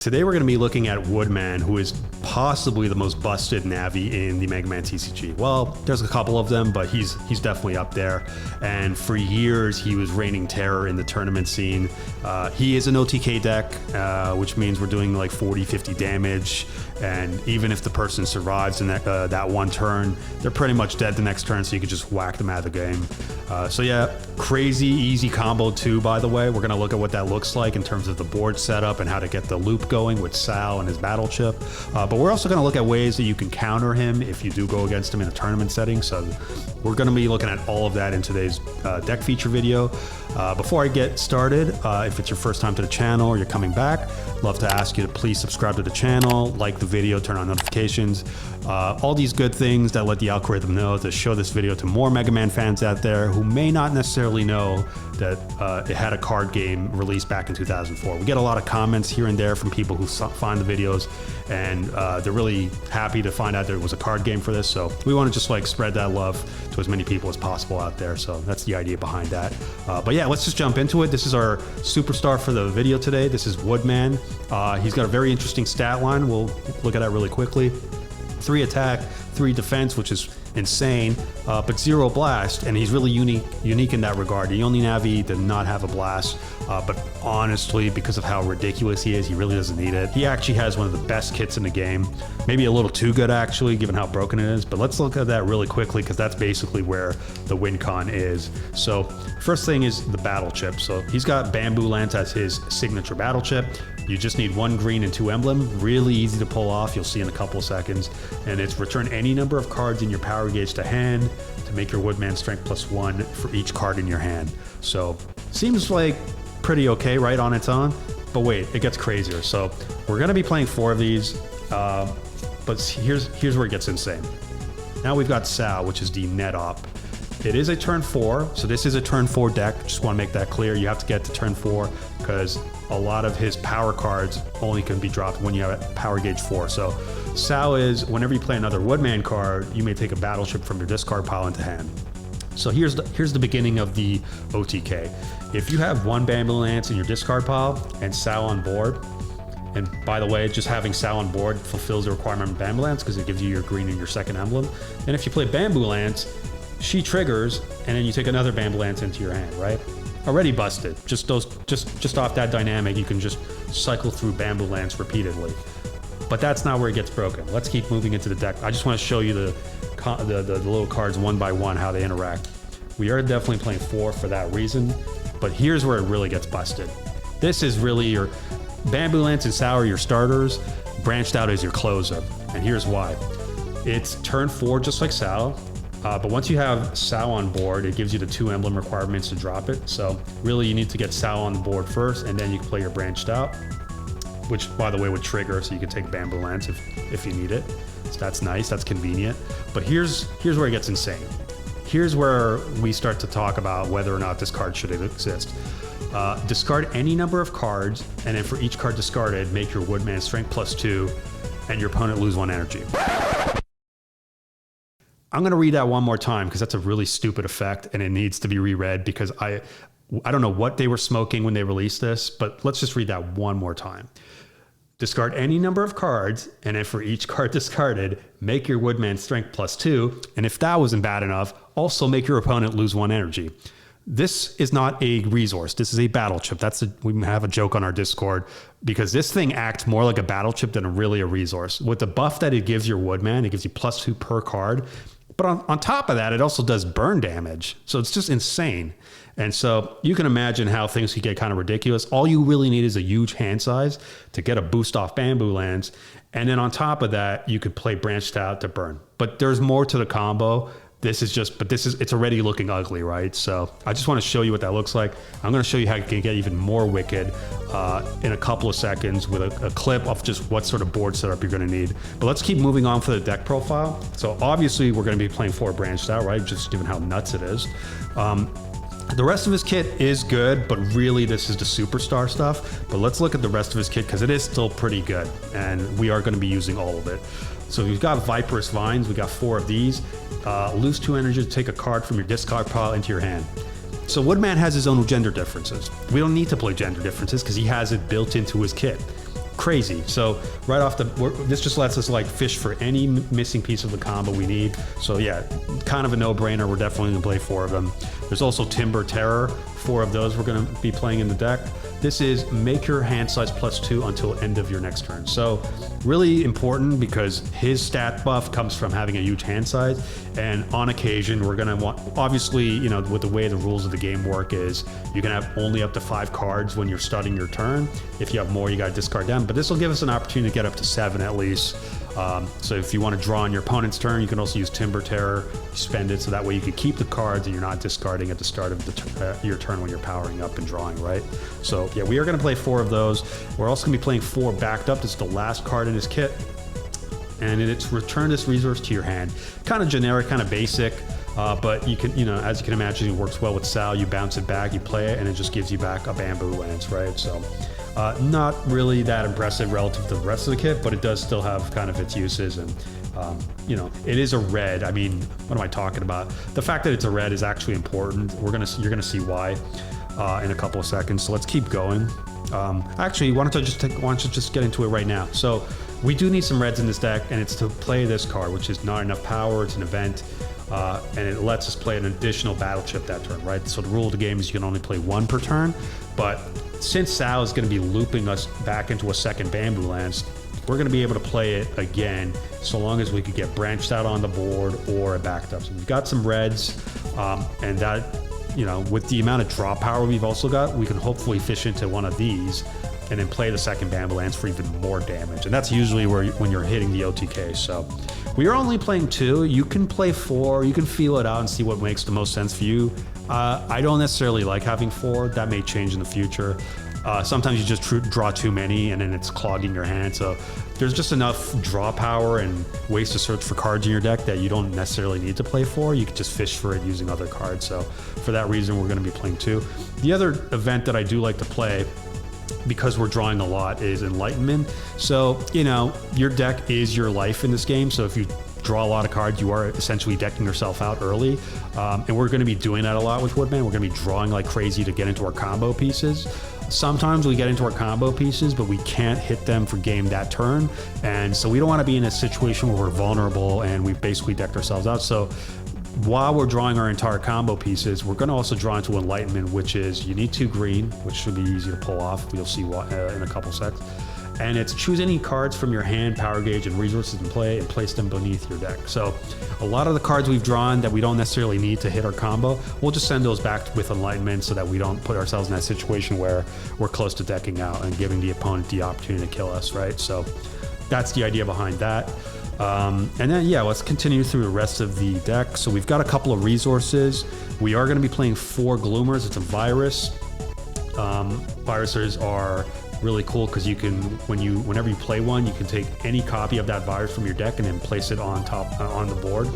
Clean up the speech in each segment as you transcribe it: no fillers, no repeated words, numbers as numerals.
Today we're going to be looking at WoodMan, who is possibly the most busted Navi in the MegaMan TCG. Well, there's a couple of them, but he's definitely up there. And for years, he was reigning terror in the tournament scene. He is an OTK deck, which means we're doing like 40, 50 damage. And even if the person survives in that one turn, they're pretty much dead the next turn, so you can just whack them out of the game. So yeah, crazy easy combo too, by the way. We're going to look at what that looks like in terms of the board setup and how to get the loop going with Sal and his battle chip. But we're also going to look at ways that you can counter him if you do go against him in a tournament setting. So we're going to be looking at all of that in today's deck feature video. Before I get started, if it's your first time to the channel or you're coming back, love to ask you to please subscribe to the channel, like the video, turn on notifications, all these good things that let the algorithm know to show this video to more MegaMan fans out there who may not necessarily know that it had a card game released back in 2004. We get a lot of comments here and there from people who find the videos, and they're really happy to find out there was a card game for this. So we want to just like spread that love to as many people as possible out there. So that's the idea behind that. But yeah, let's just jump into it. This is our superstar for the video today. This is WoodMan. He's got a very interesting stat line. We'll look at that really quickly. 3 attack, 3 defense, which is insane, but 0 blast, and he's really unique in that regard. The only Navi did not have a blast, but honestly, because of how ridiculous he is, he really doesn't need it. He actually has one of the best kits in the game, maybe a little too good actually, given how broken it is, but let's look at that really quickly because that's basically where the win con is. So first thing is the battle chip. So he's got Bamboo Lance as his signature battle chip. You just need 1 green and 2 emblem. Really easy to pull off. You'll see in a couple of seconds. And it's return any number of cards in your power gauge to hand to make your WoodMan strength +1 for each card in your hand. So seems like pretty okay, right, on its own. But wait, it gets crazier. So we're going to be playing 4 of these. But here's where it gets insane. Now we've got Sal, which is the net op. It is a turn 4, so this is a turn 4 deck. Just want to make that clear. You have to get to turn 4 because a lot of his power cards only can be dropped when you have power gauge 4. So Sal is, whenever you play another WoodMan card, you may take a battle chip from your discard pile into hand. So here's the beginning of the OTK. If you have 1 Bamboo Lance in your discard pile and Sal on board, and by the way, just having Sal on board fulfills the requirement of Bamboo Lance because it gives you your green and your second emblem. And if you play Bamboo Lance, she triggers, and then you take another Bamboo Lance into your hand, right? Already busted. Just off that dynamic, you can just cycle through Bamboo Lance repeatedly. But that's not where it gets broken. Let's keep moving into the deck. I just want to show you the little cards one by one, how they interact. We are definitely playing 4 for that reason, but here's where it really gets busted. This is really your Bamboo Lance and Sal are your starters, branched out as your closer, and here's why. It's turn 4 just like Sal. But once you have Sal on board, it gives you the 2 emblem requirements to drop it. So really you need to get Sal on the board first, and then you can play your branched out, which by the way would trigger, so you can take Bamboo Lance if you need it. So that's nice, that's convenient. But here's where it gets insane. Here's where we start to talk about whether or not this card should exist. Discard any number of cards, and then for each card discarded, make your WoodMan strength +2, and your opponent lose 1 energy. I'm going to read that one more time because that's a really stupid effect and it needs to be reread because I don't know what they were smoking when they released this, but let's just read that one more time. Discard any number of cards, and then for each card discarded, make your WoodMan strength +2, and if that wasn't bad enough, also make your opponent lose 1 energy. This is not a resource. This is a battle chip. We have a joke on our Discord because this thing acts more like a battle chip than really a resource. With the buff that it gives your WoodMan, it gives you +2 per card. But on top of that, it also does burn damage. So it's just insane. And so you can imagine how things could get kind of ridiculous. All you really need is a huge hand size to get a boost off Bamboo Lance. And then on top of that, you could play branched out to burn. But there's more to the combo. It's already looking ugly, right? So I just want to show you what that looks like. I'm going to show you how you can get even more wicked in a couple of seconds with a clip of just what sort of board setup you're going to need. But let's keep moving on for the deck profile. So obviously we're going to be playing 4 branched out, right? Just given how nuts it is. The rest of his kit is good, but really this is the superstar stuff. But let's look at the rest of his kit because it is still pretty good, and we are going to be using all of it. So we've got Viperous Vines. We got 4 of these. Lose 2 energy to take a card from your discard pile into your hand. So WoodMan has his own gender differences. We don't need to play gender differences because he has it built into his kit. crazy. So right off this just lets us like fish for any missing piece of the combo we need. So yeah, kind of a no-brainer. We're definitely gonna play 4 of them. There's also Timber Terror. 4 of those we're gonna be playing in the deck. This is make your hand size +2 until end of your next turn. So really important because his stat buff comes from having a huge hand size, and on occasion we're gonna want, obviously, you know, with the way the rules of the game work is you can have only up to 5 cards when you're starting your turn. If you have more, you gotta discard them, but this will give us an opportunity to get up to 7 at least. So if you want to draw on your opponent's turn, you can also use Timber Terror, spend it so that way you can keep the cards and you're not discarding at the start of your turn when you're powering up and drawing, right? So yeah, we are going to play 4 of those. We're also going to be playing 4 backed up. This is the last card in his kit, and it's return this resource to your hand. Kind of generic, kind of basic. But you can, you know, as you can imagine, it works well with Sal. You bounce it back, you play it, and it just gives you back a bamboo lance, right? So not really that impressive relative to the rest of the kit, but it does still have kind of its uses. And you know, it is a red. I mean, what am I talking about? The fact that it's a red is actually important. You're gonna see why in a couple of seconds. So let's keep going. Actually, why don't you just get into it right now? So we do need some reds in this deck, and it's to play this card, which is not enough power. It's an event. And it lets us play an additional battle chip that turn, right? So the rule of the game is you can only play 1 per turn, but since Sal is going to be looping us back into a second bamboo lance, we're going to be able to play it again so long as we could get branched out on the board or backed up. So we've got some reds, and that, you know, with the amount of draw power we've also got, we can hopefully fish into one of these and then play the second bamboo lance for even more damage. And that's usually when you're hitting the OTK. So we are only playing 2. You can play 4. You can feel it out and see what makes the most sense for you. I don't necessarily like having 4. That may change in the future. Sometimes you just draw too many and then it's clogging your hand. So there's just enough draw power and ways to search for cards in your deck that you don't necessarily need to play 4. You can just fish for it using other cards. So for that reason, we're going to be playing 2. The other event that I do like to play, because we're drawing a lot, is Enlightenment. So, you know, your deck is your life in this game. So if you draw a lot of cards, you are essentially decking yourself out early. And we're going to be doing that a lot with WoodMan. We're going to be drawing like crazy to get into our combo pieces. Sometimes we get into our combo pieces, but we can't hit them for game that turn. And so we don't want to be in a situation where we're vulnerable and we've basically decked ourselves out. So while we're drawing our entire combo pieces, we're going to also draw into Enlightenment, which is you need 2 green, which should be easy to pull off. You'll see what in a couple seconds. And it's choose any cards from your hand, power gauge, and resources in play and place them beneath your deck. So a lot of the cards we've drawn that we don't necessarily need to hit our combo, we'll just send those back with Enlightenment so that we don't put ourselves in that situation where we're close to decking out and giving the opponent the opportunity to kill us, right? So that's the idea behind that. And then, yeah, let's continue through the rest of the deck. So we've got a couple of resources. We are going to be playing 4 Gloomers. It's a virus. Viruses are really cool because you can, whenever you play one, you can take any copy of that virus from your deck and then place it on top on the board,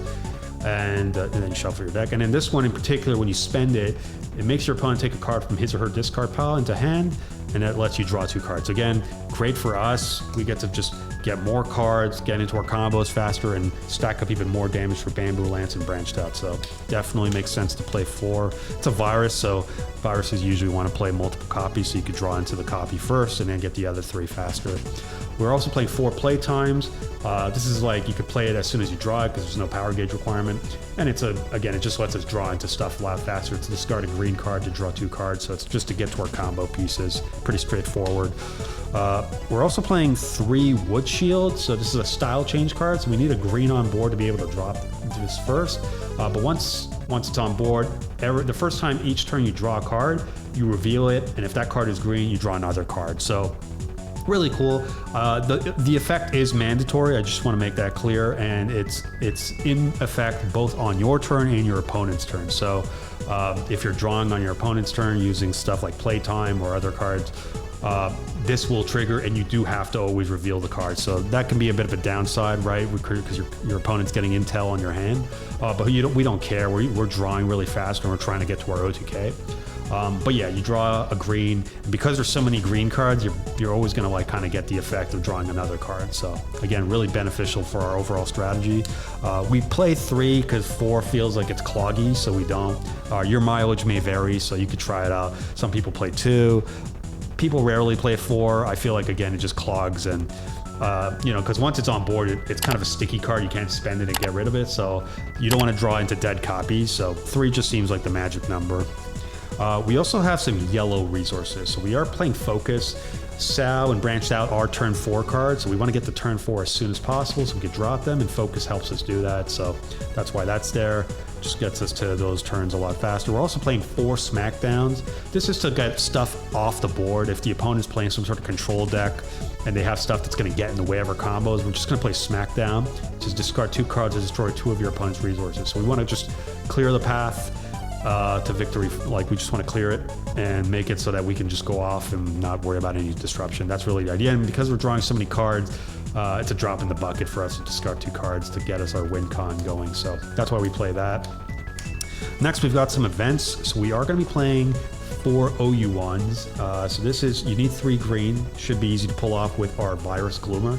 and then shuffle your deck. And in this one in particular, when you spend it, it makes your opponent take a card from his or her discard pile into hand, and that lets you draw 2 cards. Again, great for us. We get to just get more cards, get into our combos faster, and stack up even more damage for Bamboo Lance and Branched Out. So definitely makes sense to play 4. It's a virus, so viruses usually want to play multiple copies, so you could draw into the copy first and then get the other 3 faster. We're also playing 4 Playtimes. This is like, you could play it as soon as you draw it because there's no power gauge requirement. And it's again, it just lets us draw into stuff a lot faster. It's discard a green card to draw 2 cards, so it's just to get to our combo pieces. Pretty straightforward. We're also playing 3 Wood Shield. So this is a style change card, so we need a green on board to be able to drop this first. But once it's on board, the first time each turn you draw a card, you reveal it, and if that card is green, you draw another card. So really cool. The effect is mandatory. I just want to make that clear, and it's in effect both on your turn and your opponent's turn. So if you're drawing on your opponent's turn using stuff like Playtime or other cards, this will trigger, and you do have to always reveal the card. So that can be a bit of a downside, right? Because your opponent's getting intel on your hand, but we don't care. We're drawing really fast, and we're trying to get to our OTK. But yeah, you draw a green, and because there's so many green cards, you're always going to like kind of get the effect of drawing another card. So again, really beneficial for our overall strategy. We play 3 because 4 feels like it's cloggy, so we don't. Your mileage may vary, so you could try it out. Some people play 2. people rarely play 4. I feel like, again, it just clogs and, you know, because once it's on board, it's kind of a sticky card. You can't spend it and get rid of it. So you don't want to draw into dead copies. So 3 just seems like the magic number. We also have some yellow resources. So we are playing Focus. Sal and Branched Out are turn 4 cards, so we want to get to turn 4 as soon as possible so we can drop them, and Focus helps us do that, so that's why that's there. Just gets us to those turns a lot faster. We're also playing 4 Smackdowns. This is to get stuff off the board. If the opponent's playing some sort of control deck and they have stuff that's going to get in the way of our combos, we're just going to play Smackdown, which is discard 2 cards to destroy 2 of your opponent's resources. So we want to just clear the path to victory. Like, we just want to clear it and make it so that we can just go off and not worry about any disruption. That's really the idea. And because we're drawing so many cards, it's a drop in the bucket for us to discard 2 cards to get us our win con going. So that's why we play that. Next, we've got some events. So we are going to be playing 4 OU1s. So this is, you need 3 green. Should be easy to pull off with our Virus Gloomer.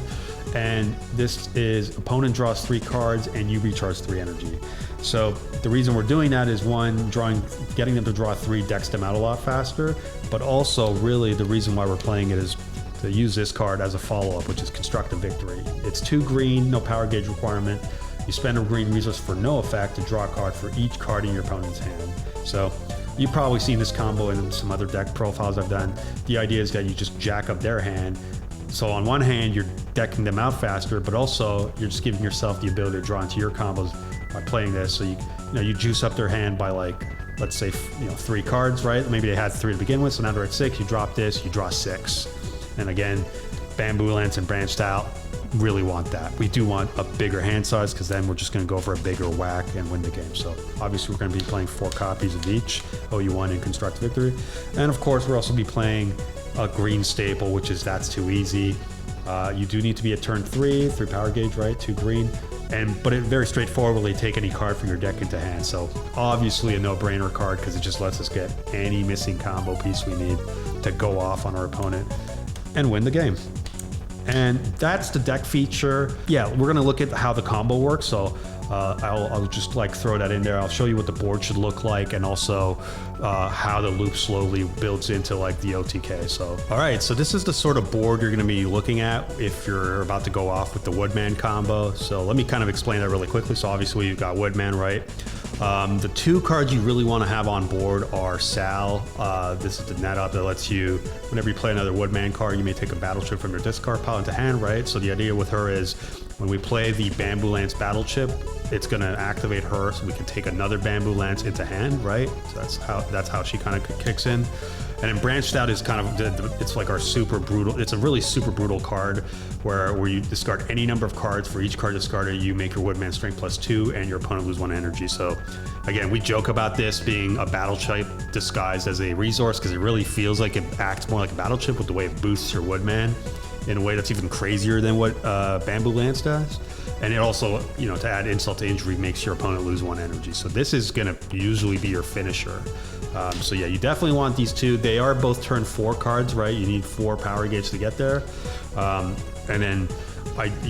And this is opponent draws 3 cards and you recharge 3 energy. So the reason we're doing that is, 1, getting them to draw 3 decks them out a lot faster, but also really the reason why we're playing it is to use this card as a follow-up, which is Constructive Victory. It's 2 green, no power gauge requirement. You spend a green resource for no effect to draw a card for each card in your opponent's hand. So you've probably seen this combo in some other deck profiles I've done. The idea is that you just jack up their hand. So on one hand, you're decking them out faster, but also you're just giving yourself the ability to draw into your combos by playing this. So you juice up their hand by, like, let's say 3 cards, right? Maybe they had 3 to begin with, so now they're at 6. You drop this, you draw 6. And again, Bamboo Lance and Branched Out really want that. We do want a bigger hand size because then we're just going to go for a bigger whack and win the game. So obviously we're going to be playing 4 copies of each, OU1 and Constructive Victory. And of course we'll also be playing a green staple, which is That's Too Easy. You do need to be at turn 3 power gauge, right? 2 green. But it very straightforwardly take any card from your deck into hand. So obviously a no-brainer card because it just lets us get any missing combo piece we need to go off on our opponent and win the game. And that's the deck feature. Yeah, we're gonna look at how the combo works. So I'll just like throw that in there. I'll show you what the board should look like and also how the loop slowly builds into like the OTK. So, all right, so this is the sort of board you're gonna be looking at if you're about to go off with the WoodMan combo. So let me kind of explain that really quickly. So obviously you've got WoodMan, right? The 2 cards you really want to have on board are Sal. This is the net up that lets you, whenever you play another WoodMan card, you may take a battle chip from your discard pile into hand, right? So the idea with her is when we play the Bamboo Lance battle chip, it's going to activate her so we can take another Bamboo Lance into hand, right? So that's how she kind of kicks in. And then Branched Out is kind of, it's like our super brutal, it's a really super brutal card where you discard any number of cards. For each card discarded, you make your WoodMan strength +2 and your opponent lose 1 energy. So again, we joke about this being a battle chip disguised as a resource because it really feels like it acts more like a battle chip with the way it boosts your WoodMan in a way that's even crazier than what Bamboo Lance does. And it also, to add insult to injury, makes your opponent lose 1 energy. So this is going to usually be your finisher. So yeah, you definitely want these 2. They are both turn 4 cards, right? You need 4 power gauge to get there. And then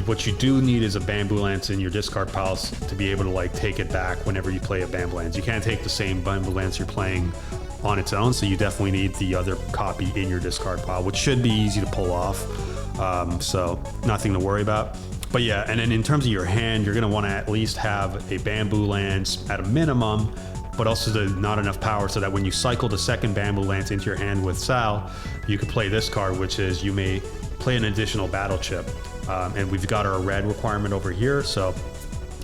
what you do need is a Bamboo Lance in your discard piles to be able to like take it back whenever you play a Bamboo Lance. You can't take the same Bamboo Lance you're playing on its own, so you definitely need the other copy in your discard pile, which should be easy to pull off. So nothing to worry about. But yeah, and then in terms of your hand, you're going to want to at least have a Bamboo Lance at a minimum, but also not enough power so that when you cycle the second Bamboo Lance into your hand with Sal, you can play this card, which is you may play an additional battle chip. And we've got our red requirement over here, so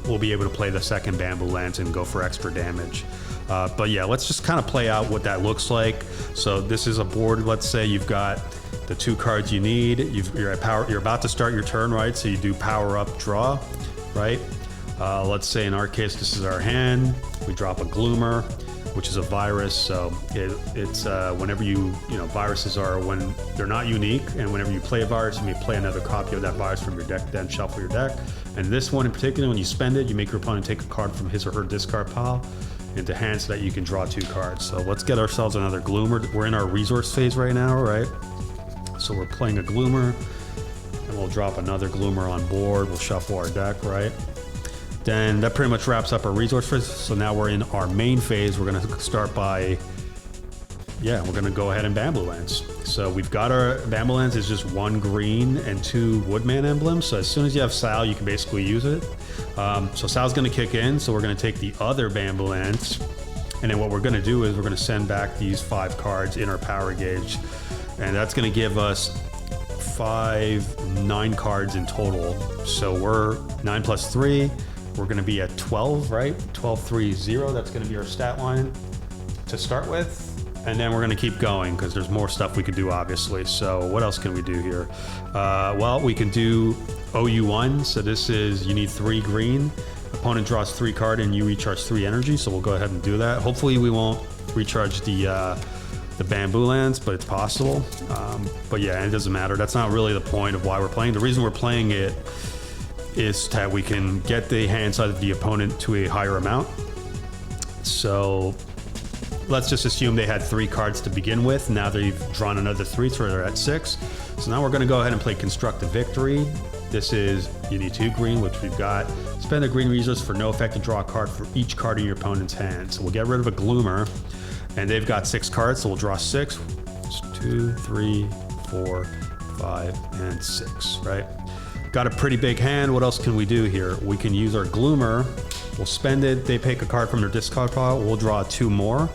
we'll be able to play the second Bamboo Lance and go for extra damage. But yeah, let's just kind of play out what that looks like. So this is a board. Let's say you've got the 2 cards you need. You're at power. You're about to start your turn, right? So you do power up, draw, right? Let's say in our case, this is our hand. We drop a Gloomer, which is a virus. So it's whenever viruses are when they're not unique, and whenever you play a virus, you may play another copy of that virus from your deck, then shuffle your deck. And this one in particular, when you spend it, you make your opponent take a card from his or her discard pile into hand so that you can draw 2 cards. So let's get ourselves another Gloomer. We're in our resource phase right now, right? So we're playing a Gloomer, and we'll drop another Gloomer on board. We'll shuffle our deck, right? Then that pretty much wraps up our resource phase. So now we're in our main phase. We're going to start by, we're going to go ahead and Bamboo Lance. So we've got our Bamboo Lands is just 1 green and 2 WoodMan emblems. So as soon as you have Sal, you can basically use it. So Sal's going to kick in. So we're going to take the other Bamboo Lands. And then what we're going to do is we're going to send back these 5 cards in our power gauge. And that's going to give us 9 cards in total. So we're 9 plus 3. We're going to be at 12, right? 12, 3, 0. That's going to be our stat line to start with. And then we're going to keep going because there's more stuff we can do, obviously. So what else can we do here? Well, we can do OU1. So this is, you need 3 green. Opponent draws 3 cards and you recharge 3 energy. So we'll go ahead and do that. Hopefully we won't recharge the Bamboo Lands, but it's possible. But yeah, it doesn't matter. That's not really the point of why we're playing. The reason we're playing it is that we can get the hand side of the opponent to a higher amount. So let's just assume they had 3 cards to begin with. Now they've drawn another 3, so they're at 6. So now we're going to go ahead and play Construct a Victory. This is, you need 2 green, which we've got. Spend a green resource for no effect to draw a card for each card in your opponent's hand. So we'll get rid of a Gloomer, and they've got 6 cards, so we'll draw 6. 2, 3, 4, 5, and 6, right? Got a pretty big hand. What else can we do here? We can use our Gloomer. We'll spend it. They pick a card from their discard pile. We'll draw 2 more.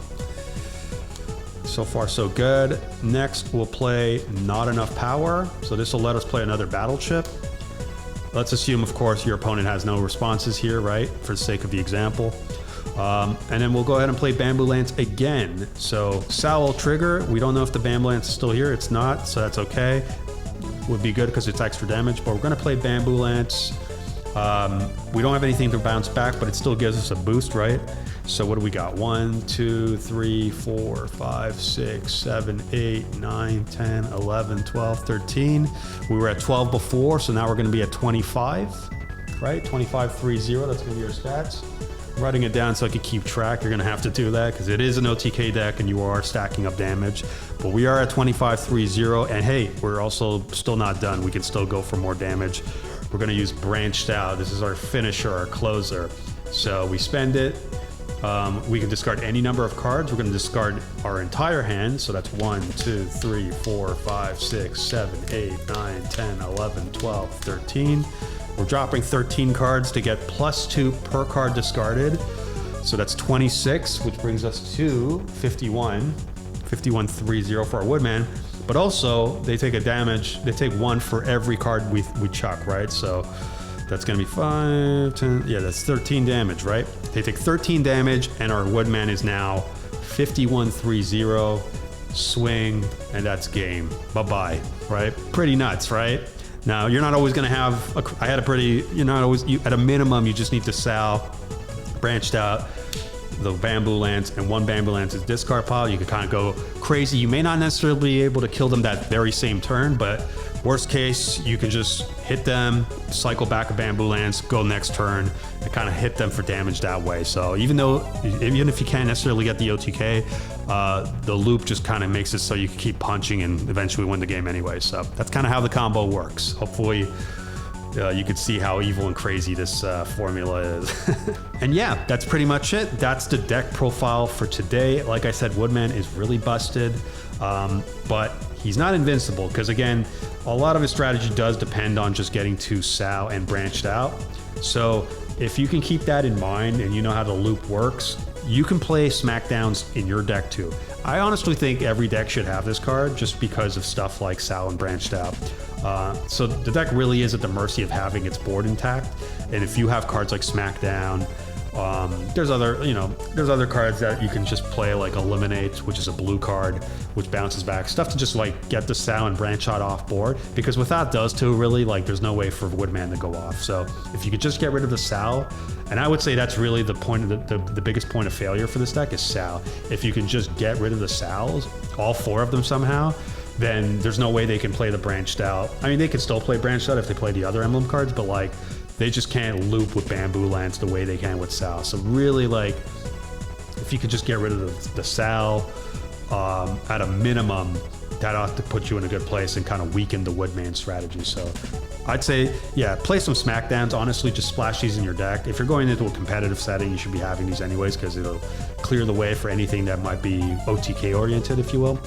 So far, so good. Next, we'll play Not Enough Power. So this will let us play another battle chip. Let's assume, of course, your opponent has no responses here, right? For the sake of the example. And then we'll go ahead and play Bamboo Lance again. So Sal will trigger. We don't know if the Bamboo Lance is still here. It's not, so that's okay. Would be good because it's extra damage, but we're going to play Bamboo Lance. We don't have anything to bounce back, but it still gives us a boost, right? So what do we got? 1, 2, 3, 4, 5, 6, 7, 8, 9, 10, 11, 12, 13. We were at 12 before, so now we're going to be at 25, right? 25, 3, 0. That's going to be our stats. I'm writing it down so I can keep track. You're going to have to do that because it is an OTK deck and you are stacking up damage. But we are at 25, 3, 0. And hey, we're also still not done. We can still go for more damage. We're going to use Branched Out. This is our finisher, our closer. So we spend it. We can discard any number of cards. We're going to discard our entire hand. So that's 1, 2, 3, 4, 5, 6, 7, 8, 9, 10, 11, 12, 13. We're dropping 13 cards to get +2 per card discarded. So that's 26, which brings us to 51. 51, 3, 0 for our WoodMan. But also, they take a damage. They take 1 for every card we chuck, right? So that's going to be 5, 10. Yeah, that's 13 damage, right? They take 13 damage, and our WoodMan is now 51, 3, 0. Swing, and that's game. Bye-bye, right? Pretty nuts, right? Now, you're not always going to have, you're not always, at a minimum, you just need to Sal, Branched Out, the Bamboo Lance, and 1 Bamboo Lance's discard pile. You can kind of go crazy. You may not necessarily be able to kill them that very same turn, but worst case, you can just hit them, cycle back a Bamboo Lance, go next turn, and kind of hit them for damage that way. So even if you can't necessarily get the OTK, the loop just kind of makes it so you can keep punching and eventually win the game anyway. So that's kind of how the combo works. Hopefully you could see how evil and crazy this formula is. And yeah, that's pretty much it. That's the deck profile for today. Like I said, WoodMan is really busted, but he's not invincible because, again, a lot of his strategy does depend on just getting to Sal and Branched Out. So if you can keep that in mind and you know how the loop works, you can play Smackdowns in your deck too. I honestly think every deck should have this card just because of stuff like Sal and Branched Out. So the deck really is at the mercy of having its board intact. And if you have cards like Smackdown, there's other cards that you can just play, like Eliminate, which is a blue card, which bounces back. Stuff to just like get the Sal and Branch Out off board, because without those two, really, like, there's no way for WoodMan to go off. So if you could just get rid of the Sal, and I would say that's really the point of the biggest point of failure for this deck is Sal. If you can just get rid of the Sals, all 4 of them somehow, then there's no way they can play the Branched Out. I mean, they can still play Branched Out if they play the other emblem cards, but like, they just can't loop with Bamboo Lance the way they can with Sal. So really, like, if you could just get rid of the Sal, at a minimum, that ought to put you in a good place and kind of weaken the WoodMan strategy. So I'd say, yeah, play some Smackdowns. Honestly, just splash these in your deck. If you're going into a competitive setting, you should be having these anyways, because it'll clear the way for anything that might be OTK oriented, if you will.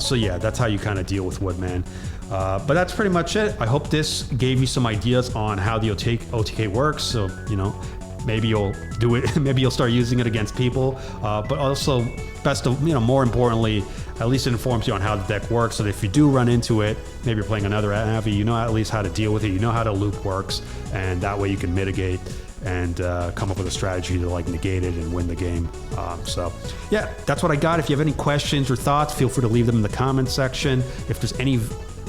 So yeah, that's how you kind of deal with WoodMan. But that's pretty much it. I hope this gave you some ideas on how the OTK works. So, you know, maybe you'll do it. Maybe you'll start using it against people. But also, more importantly, at least it informs you on how the deck works. So that if you do run into it, maybe you're playing another Navi, you know at least how to deal with it. You know how the loop works, and that way you can mitigate and come up with a strategy to like negate it and win the game. So yeah, that's what I got. If you have any questions or thoughts, feel free to leave them in the comments section. If there's any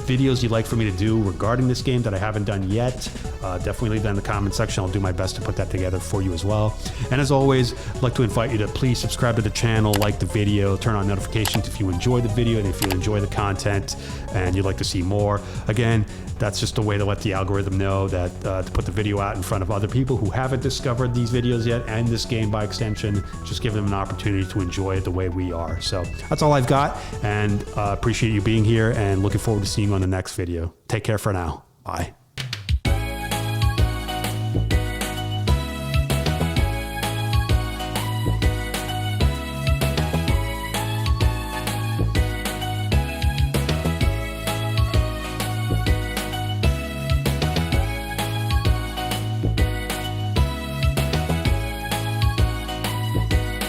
videos you'd like for me to do regarding this game that I haven't done yet, definitely leave that in the comment section. I'll do my best to put that together for you as well. And as always, I'd like to invite you to please subscribe to the channel, like the video, turn on notifications if you enjoy the video and if you enjoy the content and you'd like to see more. Again, that's just a way to let the algorithm know that to put the video out in front of other people who haven't discovered these videos yet and this game by extension, just give them an opportunity to enjoy it the way we are. So that's all I've got, and appreciate you being here and looking forward to seeing you on the next video. Take care for now. Bye.